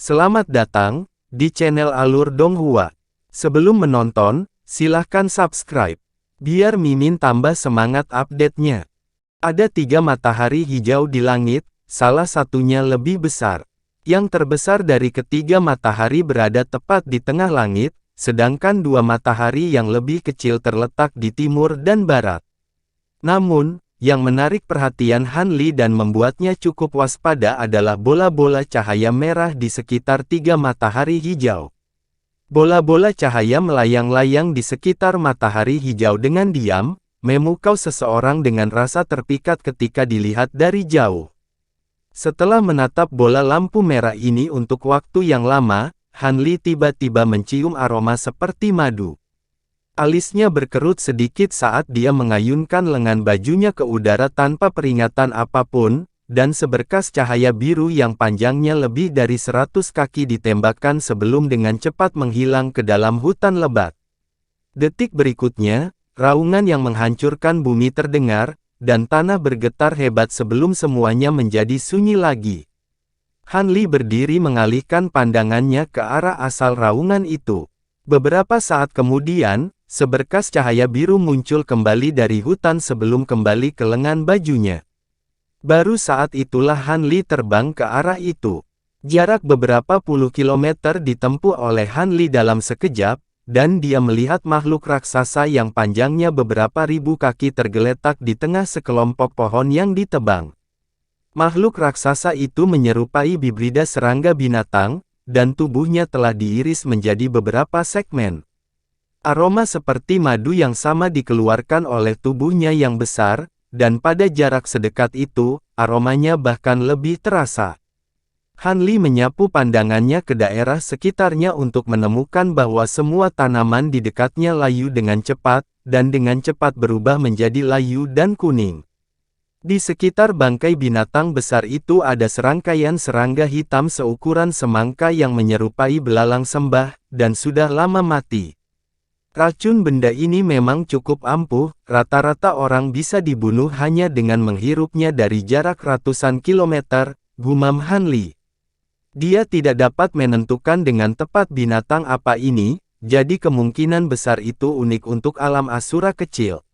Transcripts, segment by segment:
Selamat datang di channel Alur Donghua. Sebelum menonton, silahkan subscribe, biar Mimin tambah semangat update-nya. Ada 3 matahari hijau di langit, salah satunya lebih besar. Yang terbesar dari ketiga matahari berada tepat di tengah langit, sedangkan 2 matahari yang lebih kecil terletak di timur dan barat. Namun, yang menarik perhatian Hanli dan membuatnya cukup waspada adalah bola-bola cahaya merah di sekitar 3 matahari hijau. Bola-bola cahaya melayang-layang di sekitar matahari hijau dengan diam, memukau seseorang dengan rasa terpikat ketika dilihat dari jauh. Setelah menatap bola lampu merah ini untuk waktu yang lama, Hanli tiba-tiba mencium aroma seperti madu. Alisnya berkerut sedikit saat dia mengayunkan lengan bajunya ke udara tanpa peringatan apapun, dan seberkas cahaya biru yang panjangnya lebih dari 100 kaki ditembakkan sebelum dengan cepat menghilang ke dalam hutan lebat. Detik berikutnya, raungan yang menghancurkan bumi terdengar, dan tanah bergetar hebat sebelum semuanya menjadi sunyi lagi. Hanli berdiri mengalihkan pandangannya ke arah asal raungan itu. Beberapa saat kemudian, seberkas cahaya biru muncul kembali dari hutan sebelum kembali ke lengan bajunya. Baru saat itulah Hanli terbang ke arah itu. Jarak beberapa puluh kilometer ditempuh oleh Hanli dalam sekejap, dan dia melihat makhluk raksasa yang panjangnya beberapa ribu kaki tergeletak di tengah sekelompok pohon yang ditebang. Makhluk raksasa itu menyerupai hibrida serangga binatang, dan tubuhnya telah diiris menjadi beberapa segmen. Aroma seperti madu yang sama dikeluarkan oleh tubuhnya yang besar, dan pada jarak sedekat itu, aromanya bahkan lebih terasa. Hanli menyapu pandangannya ke daerah sekitarnya untuk menemukan bahwa semua tanaman di dekatnya layu dengan cepat, dan dengan cepat berubah menjadi layu dan kuning. Di sekitar bangkai binatang besar itu ada serangkaian serangga hitam seukuran semangka yang menyerupai belalang sembah, dan sudah lama mati. Racun benda ini memang cukup ampuh, rata-rata orang bisa dibunuh hanya dengan menghirupnya dari jarak ratusan kilometer, gumam Hanli. Dia tidak dapat menentukan dengan tepat binatang apa ini, jadi kemungkinan besar itu unik untuk alam Asura kecil.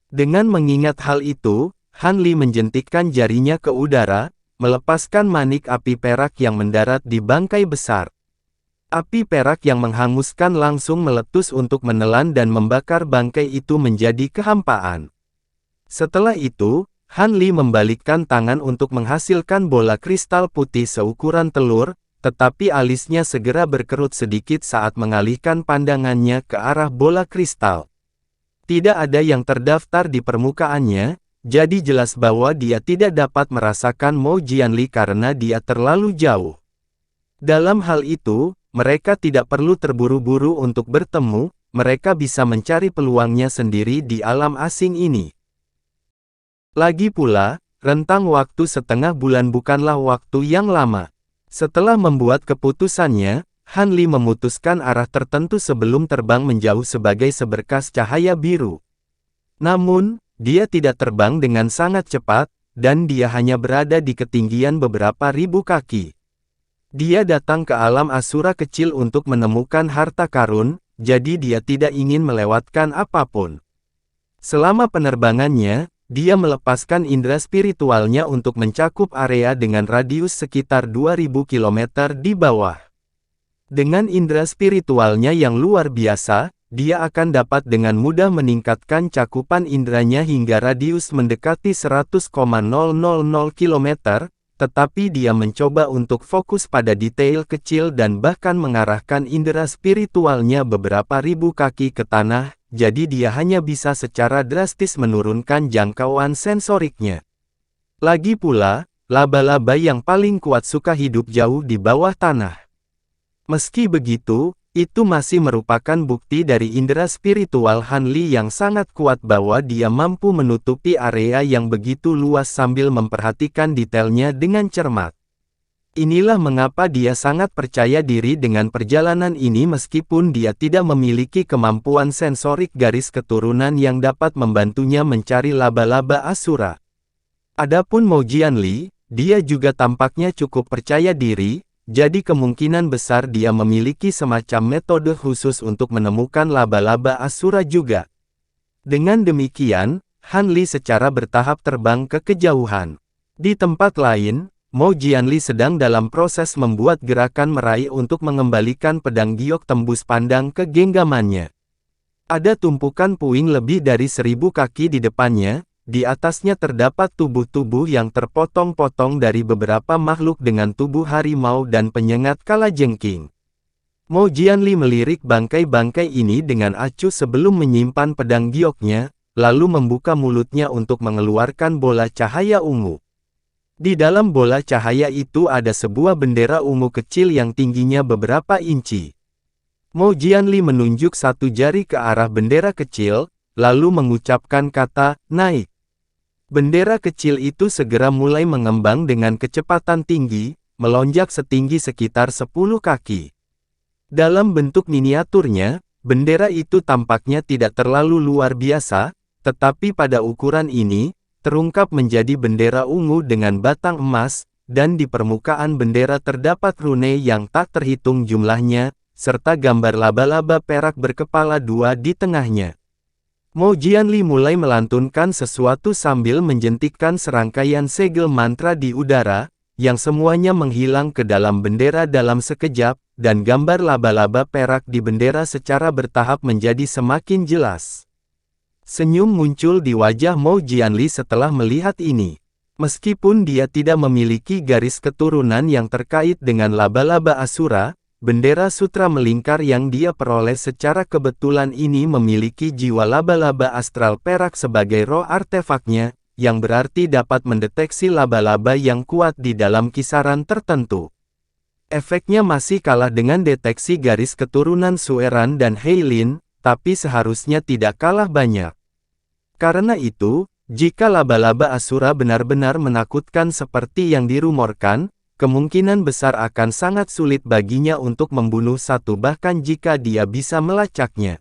Dengan mengingat hal itu, Hanli menjentikkan jarinya ke udara, melepaskan manik api perak yang mendarat di bangkai besar. Api perak yang menghanguskan langsung meletus untuk menelan dan membakar bangkai itu menjadi kehampaan. Setelah itu, Hanli membalikkan tangan untuk menghasilkan bola kristal putih seukuran telur, tetapi alisnya segera berkerut sedikit saat mengalihkan pandangannya ke arah bola kristal. Tidak ada yang terdaftar di permukaannya, jadi jelas bahwa dia tidak dapat merasakan Mo Jianli karena dia terlalu jauh. Dalam hal itu, mereka tidak perlu terburu-buru untuk bertemu, mereka bisa mencari peluangnya sendiri di alam asing ini. Lagi pula, rentang waktu setengah bulan bukanlah waktu yang lama. Setelah membuat keputusannya, Hanli memutuskan arah tertentu sebelum terbang menjauh sebagai seberkas cahaya biru. Namun, dia tidak terbang dengan sangat cepat, dan dia hanya berada di ketinggian beberapa ribu kaki. Dia datang ke alam Asura kecil untuk menemukan harta karun, jadi dia tidak ingin melewatkan apapun. Selama penerbangannya, dia melepaskan indera spiritualnya untuk mencakup area dengan radius sekitar 2000 km di bawah. Dengan indera spiritualnya yang luar biasa, dia akan dapat dengan mudah meningkatkan cakupan inderanya hingga radius mendekati 100,000 km, tetapi dia mencoba untuk fokus pada detail kecil dan bahkan mengarahkan indera spiritualnya beberapa ribu kaki ke tanah, jadi dia hanya bisa secara drastis menurunkan jangkauan sensoriknya. Lagi pula, laba-laba yang paling kuat suka hidup jauh di bawah tanah. Meski begitu, itu masih merupakan bukti dari indera spiritual Hanli yang sangat kuat bahwa dia mampu menutupi area yang begitu luas sambil memperhatikan detailnya dengan cermat. Inilah mengapa dia sangat percaya diri dengan perjalanan ini meskipun dia tidak memiliki kemampuan sensorik garis keturunan yang dapat membantunya mencari laba-laba Asura. Adapun Mo Jianli, dia juga tampaknya cukup percaya diri, jadi kemungkinan besar dia memiliki semacam metode khusus untuk menemukan laba-laba Asura juga. Dengan demikian, Han Li secara bertahap terbang ke kejauhan. Di tempat lain, Mo Jianli sedang dalam proses membuat gerakan meraih untuk mengembalikan pedang giok tembus pandang ke genggamannya. Ada tumpukan puing lebih dari 1000 kaki di depannya, di atasnya terdapat tubuh-tubuh yang terpotong-potong dari beberapa makhluk dengan tubuh harimau dan penyengat kalajengking. Mo Jianli melirik bangkai-bangkai ini dengan acuh sebelum menyimpan pedang gioknya, lalu membuka mulutnya untuk mengeluarkan bola cahaya ungu. Di dalam bola cahaya itu ada sebuah bendera ungu kecil yang tingginya beberapa inci. Mo Jianli menunjuk satu jari ke arah bendera kecil, lalu mengucapkan kata, naik. Bendera kecil itu segera mulai mengembang dengan kecepatan tinggi, melonjak setinggi sekitar 10 kaki. Dalam bentuk miniaturnya, bendera itu tampaknya tidak terlalu luar biasa, tetapi pada ukuran ini, terungkap menjadi bendera ungu dengan batang emas, dan di permukaan bendera terdapat rune yang tak terhitung jumlahnya, serta gambar laba-laba perak berkepala dua di tengahnya. Mo Jianli mulai melantunkan sesuatu sambil menjentikkan serangkaian segel mantra di udara, yang semuanya menghilang ke dalam bendera dalam sekejap, dan gambar laba-laba perak di bendera secara bertahap menjadi semakin jelas. Senyum muncul di wajah Mo Jianli setelah melihat ini. Meskipun dia tidak memiliki garis keturunan yang terkait dengan laba-laba Asura, bendera sutra melingkar yang dia peroleh secara kebetulan ini memiliki jiwa laba-laba astral perak sebagai roh artefaknya, yang berarti dapat mendeteksi laba-laba yang kuat di dalam kisaran tertentu. Efeknya masih kalah dengan deteksi garis keturunan Sueran dan Heilin, tapi seharusnya tidak kalah banyak. Karena itu, jika laba-laba Asura benar-benar menakutkan seperti yang dirumorkan, kemungkinan besar akan sangat sulit baginya untuk membunuh satu bahkan jika dia bisa melacaknya.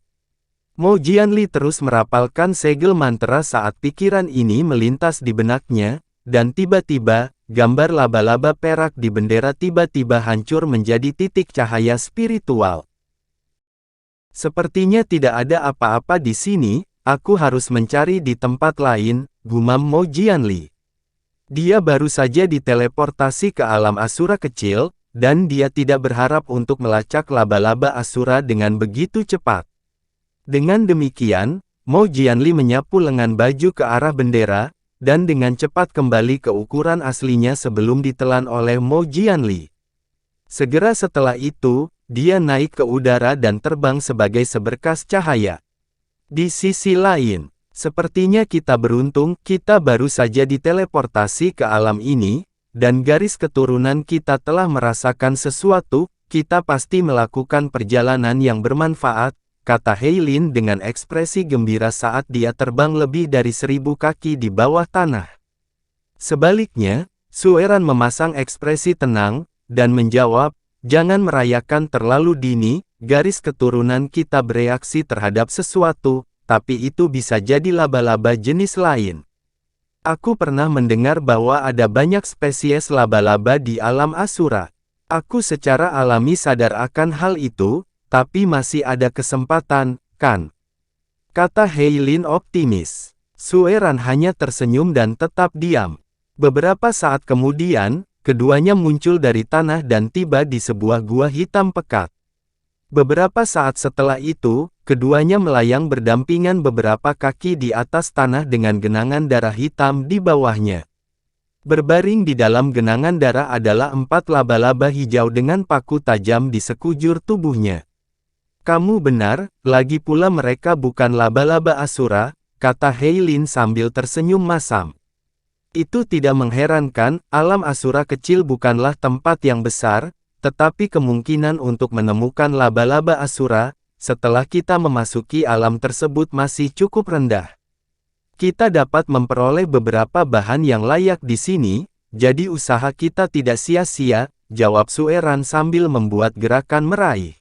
Mo Jianli terus merapalkan segel mantra saat pikiran ini melintas di benaknya, dan tiba-tiba, gambar laba-laba perak di bendera tiba-tiba hancur menjadi titik cahaya spiritual. Sepertinya tidak ada apa-apa di sini. Aku harus mencari di tempat lain, gumam Mo Jianli. Dia baru saja diteleportasi ke alam Asura kecil, dan dia tidak berharap untuk melacak laba-laba Asura dengan begitu cepat. Dengan demikian, Mo Jianli menyapu lengan baju ke arah bendera, dan dengan cepat kembali ke ukuran aslinya sebelum ditelan oleh Mo Jianli. Segera setelah itu, dia naik ke udara dan terbang sebagai seberkas cahaya. Di sisi lain, sepertinya kita beruntung, kita baru saja diteleportasi ke alam ini, dan garis keturunan kita telah merasakan sesuatu, kita pasti melakukan perjalanan yang bermanfaat, kata Heilin dengan ekspresi gembira saat dia terbang lebih dari 1000 kaki di bawah tanah. Sebaliknya, Sueran memasang ekspresi tenang, dan menjawab, jangan merayakan terlalu dini, garis keturunan kita bereaksi terhadap sesuatu, tapi itu bisa jadi laba-laba jenis lain. Aku pernah mendengar bahwa ada banyak spesies laba-laba di alam Asura. Aku secara alami sadar akan hal itu, tapi masih ada kesempatan, kan? Kata Heilin optimis. Sueran hanya tersenyum dan tetap diam. Beberapa saat kemudian, keduanya muncul dari tanah dan tiba di sebuah gua hitam pekat. Beberapa saat setelah itu, keduanya melayang berdampingan beberapa kaki di atas tanah dengan genangan darah hitam di bawahnya. Berbaring di dalam genangan darah adalah 4 laba-laba hijau dengan paku tajam di sekujur tubuhnya. Kamu benar, lagi pula mereka bukan laba-laba Asura, kata Heilin sambil tersenyum masam. Itu tidak mengherankan, alam Asura kecil bukanlah tempat yang besar, tetapi kemungkinan untuk menemukan laba-laba Asura, setelah kita memasuki alam tersebut masih cukup rendah. Kita dapat memperoleh beberapa bahan yang layak di sini, jadi usaha kita tidak sia-sia, jawab Sueran sambil membuat gerakan meraih.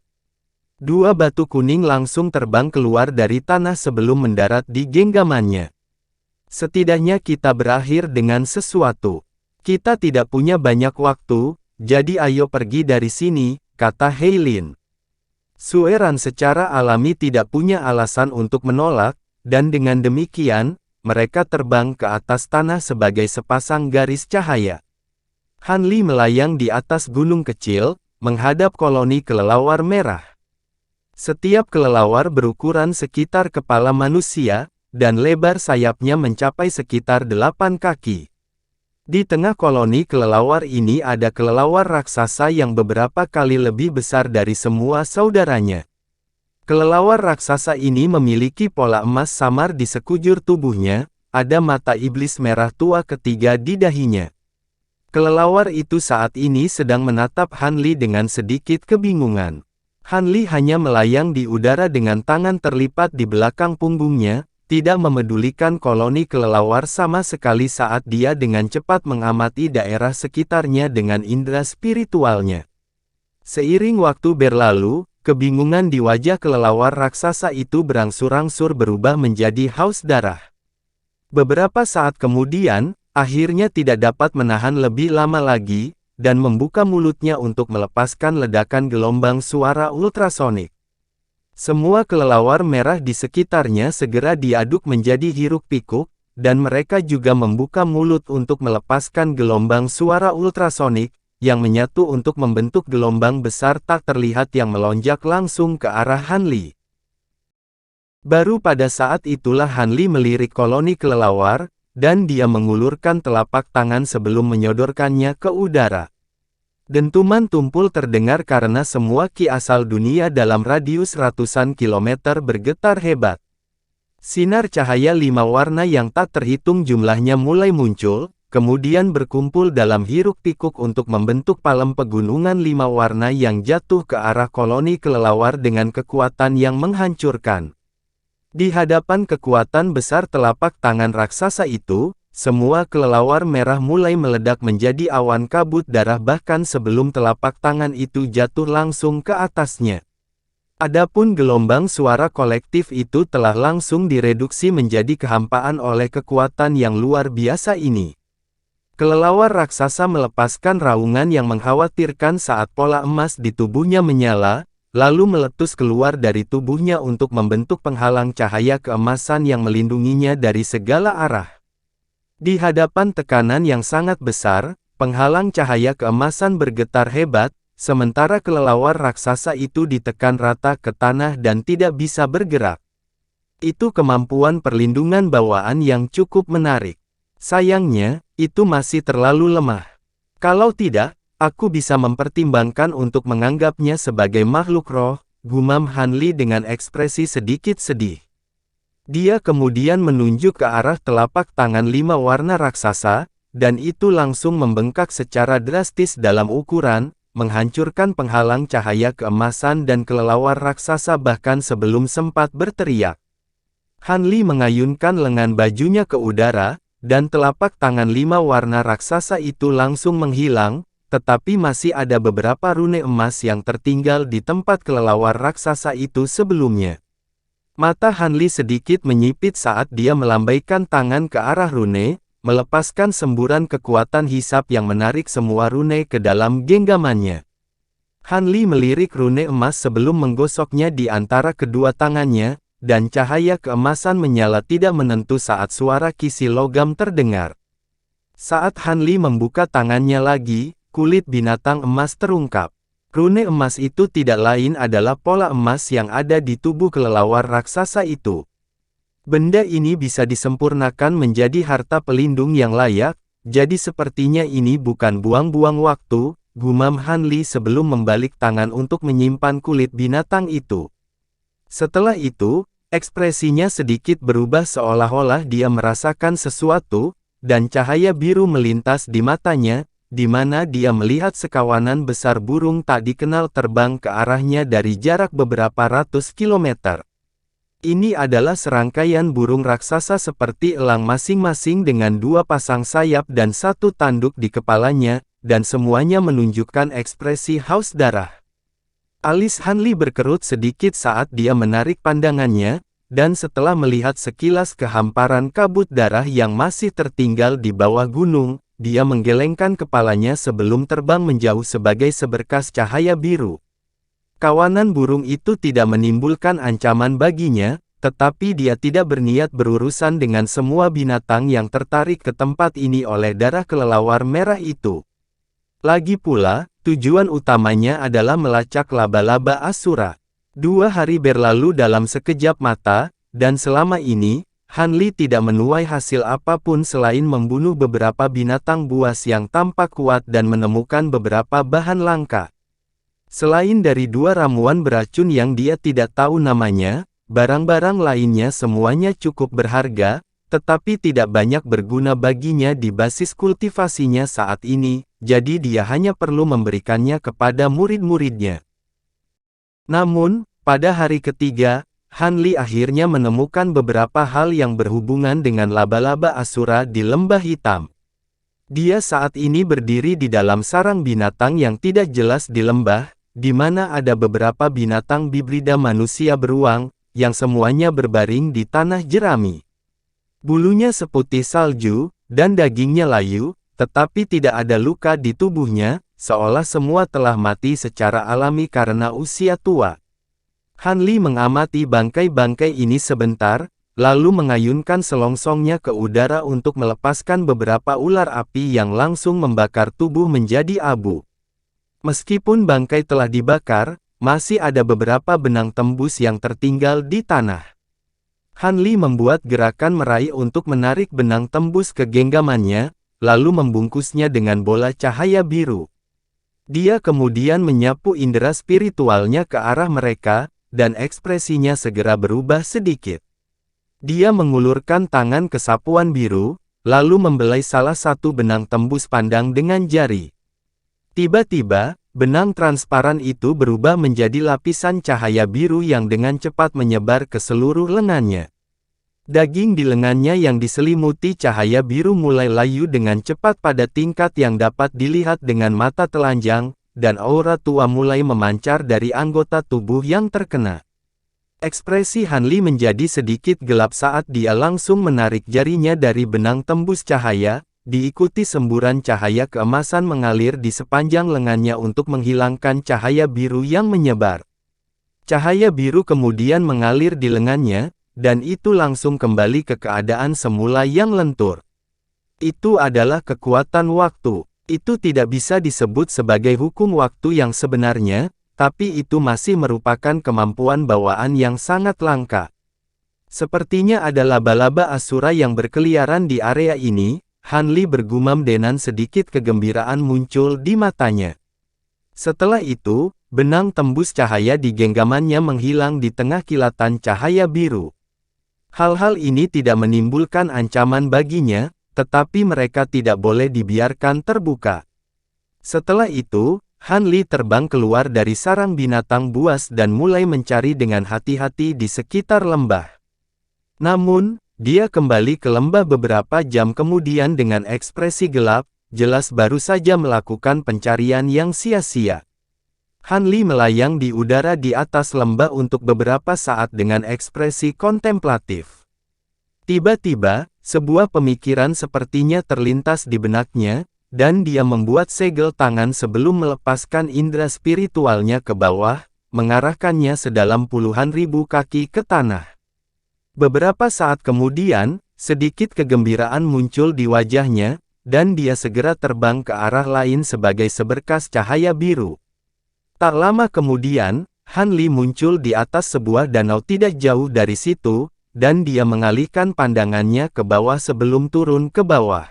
2 batu kuning langsung terbang keluar dari tanah sebelum mendarat di genggamannya. Setidaknya kita berakhir dengan sesuatu. Kita tidak punya banyak waktu, jadi ayo pergi dari sini, kata Heilin. Sueran secara alami tidak punya alasan untuk menolak, dan dengan demikian, mereka terbang ke atas tanah sebagai sepasang garis cahaya. Han Li melayang di atas gunung kecil, menghadap koloni kelelawar merah. Setiap kelelawar berukuran sekitar kepala manusia, dan lebar sayapnya mencapai sekitar 8 kaki. Di tengah koloni kelelawar ini ada kelelawar raksasa yang beberapa kali lebih besar dari semua saudaranya. Kelelawar raksasa ini memiliki pola emas samar di sekujur tubuhnya, ada mata iblis merah tua ketiga di dahinya. Kelelawar itu saat ini sedang menatap Han Li dengan sedikit kebingungan. Han Li hanya melayang di udara dengan tangan terlipat di belakang punggungnya, tidak memedulikan koloni kelelawar sama sekali saat dia dengan cepat mengamati daerah sekitarnya dengan indera spiritualnya. Seiring waktu berlalu, kebingungan di wajah kelelawar raksasa itu berangsur-angsur berubah menjadi haus darah. Beberapa saat kemudian, akhirnya tidak dapat menahan lebih lama lagi, dan membuka mulutnya untuk melepaskan ledakan gelombang suara ultrasonik. Semua kelelawar merah di sekitarnya segera diaduk menjadi hiruk-pikuk, dan mereka juga membuka mulut untuk melepaskan gelombang suara ultrasonik, yang menyatu untuk membentuk gelombang besar tak terlihat yang melonjak langsung ke arah Han Li. Baru pada saat itulah Han Li melirik koloni kelelawar, dan dia mengulurkan telapak tangan sebelum menyodorkannya ke udara. Dentuman tumpul terdengar karena semua ki asal dunia dalam radius ratusan kilometer bergetar hebat. Sinar cahaya 5 warna yang tak terhitung jumlahnya mulai muncul, kemudian berkumpul dalam hiruk-pikuk untuk membentuk palem pegunungan 5 warna yang jatuh ke arah koloni kelelawar dengan kekuatan yang menghancurkan. Di hadapan kekuatan besar telapak tangan raksasa itu, semua kelelawar merah mulai meledak menjadi awan kabut darah bahkan sebelum telapak tangan itu jatuh langsung ke atasnya. Adapun gelombang suara kolektif itu telah langsung direduksi menjadi kehampaan oleh kekuatan yang luar biasa ini. Kelelawar raksasa melepaskan raungan yang mengkhawatirkan saat pola emas di tubuhnya menyala, lalu meletus keluar dari tubuhnya untuk membentuk penghalang cahaya keemasan yang melindunginya dari segala arah. Di hadapan tekanan yang sangat besar, penghalang cahaya keemasan bergetar hebat, sementara kelelawar raksasa itu ditekan rata ke tanah dan tidak bisa bergerak. Itu kemampuan perlindungan bawaan yang cukup menarik. Sayangnya, itu masih terlalu lemah. Kalau tidak, aku bisa mempertimbangkan untuk menganggapnya sebagai makhluk roh, gumam Han Li dengan ekspresi sedikit sedih. Dia kemudian menunjuk ke arah telapak tangan 5 warna raksasa, dan itu langsung membengkak secara drastis dalam ukuran, menghancurkan penghalang cahaya keemasan dan kelelawar raksasa bahkan sebelum sempat berteriak. Han Li mengayunkan lengan bajunya ke udara, dan telapak tangan 5 warna raksasa itu langsung menghilang, tetapi masih ada beberapa rune emas yang tertinggal di tempat kelelawar raksasa itu sebelumnya. Mata Han Li sedikit menyipit saat dia melambaikan tangan ke arah rune, melepaskan semburan kekuatan hisap yang menarik semua rune ke dalam genggamannya. Han Li melirik rune emas sebelum menggosoknya di antara kedua tangannya, dan cahaya keemasan menyala tidak menentu saat suara kisi logam terdengar. Saat Han Li membuka tangannya lagi, kulit binatang emas terungkap. Rune emas itu tidak lain adalah pola emas yang ada di tubuh kelelawar raksasa itu. Benda ini bisa disempurnakan menjadi harta pelindung yang layak, jadi sepertinya ini bukan buang-buang waktu, gumam Han Li sebelum membalik tangan untuk menyimpan kulit binatang itu. Setelah itu, ekspresinya sedikit berubah seolah-olah dia merasakan sesuatu, dan cahaya biru melintas di matanya, di mana dia melihat sekawanan besar burung tak dikenal terbang ke arahnya dari jarak beberapa ratus kilometer. Ini adalah serangkaian burung raksasa seperti elang masing-masing dengan 2 pasang sayap dan 1 tanduk di kepalanya, dan semuanya menunjukkan ekspresi haus darah. Alis Han Li berkerut sedikit saat dia menarik pandangannya, dan setelah melihat sekilas kehamparan kabut darah yang masih tertinggal di bawah gunung, dia menggelengkan kepalanya sebelum terbang menjauh sebagai seberkas cahaya biru. Kawanan burung itu tidak menimbulkan ancaman baginya, tetapi dia tidak berniat berurusan dengan semua binatang yang tertarik ke tempat ini oleh darah kelelawar merah itu. Lagi pula, tujuan utamanya adalah melacak laba-laba Asura. 2 hari berlalu dalam sekejap mata, dan selama ini, Han Li tidak menuai hasil apapun selain membunuh beberapa binatang buas yang tampak kuat dan menemukan beberapa bahan langka. Selain dari 2 ramuan beracun yang dia tidak tahu namanya, barang-barang lainnya semuanya cukup berharga, tetapi tidak banyak berguna baginya di basis kultivasinya saat ini, jadi dia hanya perlu memberikannya kepada murid-muridnya. Namun, pada hari ketiga, Han Li akhirnya menemukan beberapa hal yang berhubungan dengan laba-laba Asura di Lembah Hitam. Dia saat ini berdiri di dalam sarang binatang yang tidak jelas di lembah, di mana ada beberapa binatang bibrida manusia beruang, yang semuanya berbaring di tanah jerami. Bulunya seputih salju, dan dagingnya layu, tetapi tidak ada luka di tubuhnya, seolah semua telah mati secara alami karena usia tua. Han Li mengamati bangkai-bangkai ini sebentar, lalu mengayunkan selongsongnya ke udara untuk melepaskan beberapa ular api yang langsung membakar tubuh menjadi abu. Meskipun bangkai telah dibakar, masih ada beberapa benang tembus yang tertinggal di tanah. Han Li membuat gerakan meraih untuk menarik benang tembus ke genggamannya, lalu membungkusnya dengan bola cahaya biru. Dia kemudian menyapu indera spiritualnya ke arah mereka, dan ekspresinya segera berubah sedikit. Dia mengulurkan tangan ke sapuan biru, lalu membelai salah satu benang tembus pandang dengan jari. Tiba-tiba, benang transparan itu berubah menjadi lapisan cahaya biru yang dengan cepat menyebar ke seluruh lengannya. Daging di lengannya yang diselimuti cahaya biru mulai layu dengan cepat pada tingkat yang dapat dilihat dengan mata telanjang, dan aura tua mulai memancar dari anggota tubuh yang terkena. Ekspresi Han Li menjadi sedikit gelap saat dia langsung menarik jarinya dari benang tembus cahaya, diikuti semburan cahaya keemasan mengalir di sepanjang lengannya untuk menghilangkan cahaya biru yang menyebar. Cahaya biru kemudian mengalir di lengannya, dan itu langsung kembali ke keadaan semula yang lentur. Itu adalah kekuatan waktu. Itu tidak bisa disebut sebagai hukum waktu yang sebenarnya, tapi itu masih merupakan kemampuan bawaan yang sangat langka. Sepertinya ada laba-laba Asura yang berkeliaran di area ini. Han Li bergumam dengan sedikit kegembiraan muncul di matanya. Setelah itu, benang tembus cahaya di genggamannya menghilang di tengah kilatan cahaya biru. Hal-hal ini tidak menimbulkan ancaman baginya, tetapi mereka tidak boleh dibiarkan terbuka. Setelah itu, Han Li terbang keluar dari sarang binatang buas dan mulai mencari dengan hati-hati di sekitar lembah. Namun, dia kembali ke lembah beberapa jam kemudian dengan ekspresi gelap, jelas baru saja melakukan pencarian yang sia-sia. Han Li melayang di udara di atas lembah untuk beberapa saat dengan ekspresi kontemplatif. Tiba-tiba, sebuah pemikiran sepertinya terlintas di benaknya, dan dia membuat segel tangan sebelum melepaskan indera spiritualnya ke bawah, mengarahkannya sedalam puluhan ribu kaki ke tanah. Beberapa saat kemudian, sedikit kegembiraan muncul di wajahnya, dan dia segera terbang ke arah lain sebagai seberkas cahaya biru. Tak lama kemudian, Han Li muncul di atas sebuah danau tidak jauh dari situ, dan dia mengalihkan pandangannya ke bawah sebelum turun ke bawah.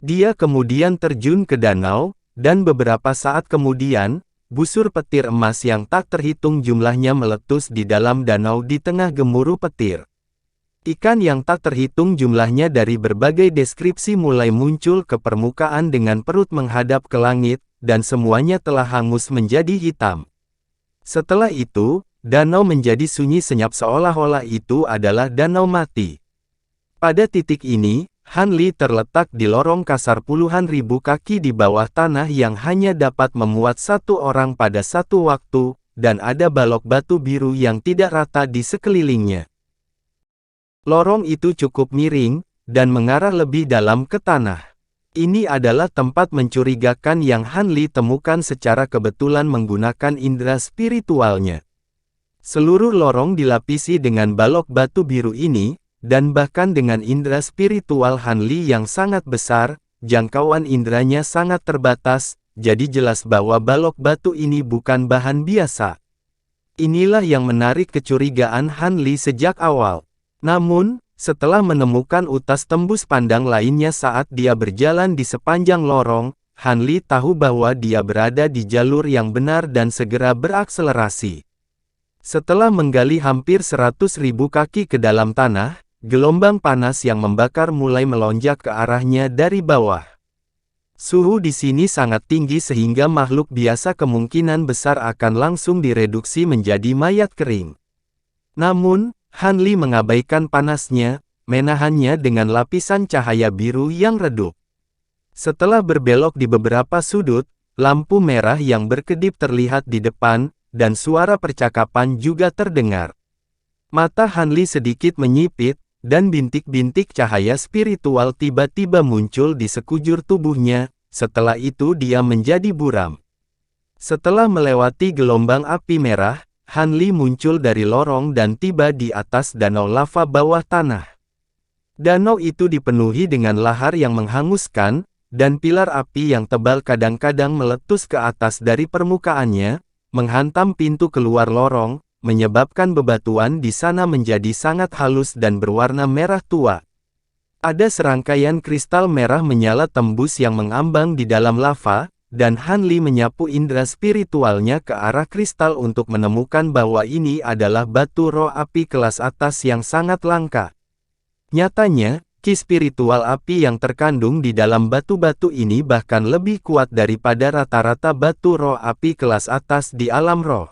Dia kemudian terjun ke danau, dan beberapa saat kemudian, busur petir emas yang tak terhitung jumlahnya meletus di dalam danau di tengah gemuruh petir. Ikan yang tak terhitung jumlahnya dari berbagai deskripsi mulai muncul ke permukaan dengan perut menghadap ke langit, dan semuanya telah hangus menjadi hitam. Setelah itu, danau menjadi sunyi senyap seolah-olah itu adalah danau mati. Pada titik ini, Han Li terletak di lorong kasar puluhan ribu kaki di bawah tanah yang hanya dapat memuat satu orang pada satu waktu, dan ada balok batu biru yang tidak rata di sekelilingnya. Lorong itu cukup miring, dan mengarah lebih dalam ke tanah. Ini adalah tempat mencurigakan yang Han Li temukan secara kebetulan menggunakan indera spiritualnya. Seluruh lorong dilapisi dengan balok batu biru ini, dan bahkan dengan indera spiritual Han Li yang sangat besar, jangkauan inderanya sangat terbatas, jadi jelas bahwa balok batu ini bukan bahan biasa. Inilah yang menarik kecurigaan Han Li sejak awal. Namun, setelah menemukan utas tembus pandang lainnya saat dia berjalan di sepanjang lorong, Han Li tahu bahwa dia berada di jalur yang benar dan segera berakselerasi. Setelah menggali hampir 100.000 kaki ke dalam tanah, gelombang panas yang membakar mulai melonjak ke arahnya dari bawah. Suhu di sini sangat tinggi sehingga makhluk biasa kemungkinan besar akan langsung direduksi menjadi mayat kering. Namun, Han Li mengabaikan panasnya, menahannya dengan lapisan cahaya biru yang redup. Setelah berbelok di beberapa sudut, lampu merah yang berkedip terlihat di depan, dan suara percakapan juga terdengar. Mata Han Li sedikit menyipit, dan bintik-bintik cahaya spiritual tiba-tiba muncul di sekujur tubuhnya, setelah itu dia menjadi buram. Setelah melewati gelombang api merah, Han Li muncul dari lorong dan tiba di atas danau lava bawah tanah. Danau itu dipenuhi dengan lahar yang menghanguskan, dan pilar api yang tebal kadang-kadang meletus ke atas dari permukaannya, menghantam pintu keluar lorong, menyebabkan bebatuan di sana menjadi sangat halus dan berwarna merah tua. Ada serangkaian kristal merah menyala tembus yang mengambang di dalam lava, dan Han Li menyapu indera spiritualnya ke arah kristal untuk menemukan bahwa ini adalah batu roh api kelas atas yang sangat langka. Nyatanya, ki spiritual api yang terkandung di dalam batu-batu ini bahkan lebih kuat daripada rata-rata batu roh api kelas atas di alam roh.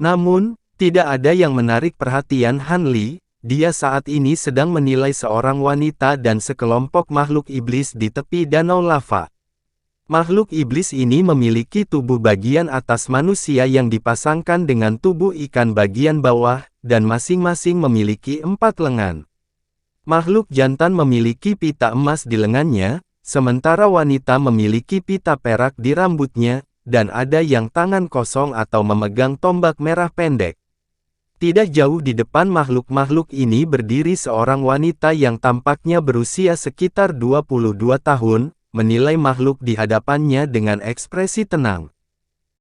Namun, tidak ada yang menarik perhatian Han Li, dia saat ini sedang menilai seorang wanita dan sekelompok makhluk iblis di tepi danau lava. Makhluk iblis ini memiliki tubuh bagian atas manusia yang dipasangkan dengan tubuh ikan bagian bawah, dan masing-masing memiliki 4 lengan. Makhluk jantan memiliki pita emas di lengannya, sementara wanita memiliki pita perak di rambutnya, dan ada yang tangan kosong atau memegang tombak merah pendek. Tidak jauh di depan makhluk-makhluk ini berdiri seorang wanita yang tampaknya berusia sekitar 22 tahun, menilai makhluk di hadapannya dengan ekspresi tenang.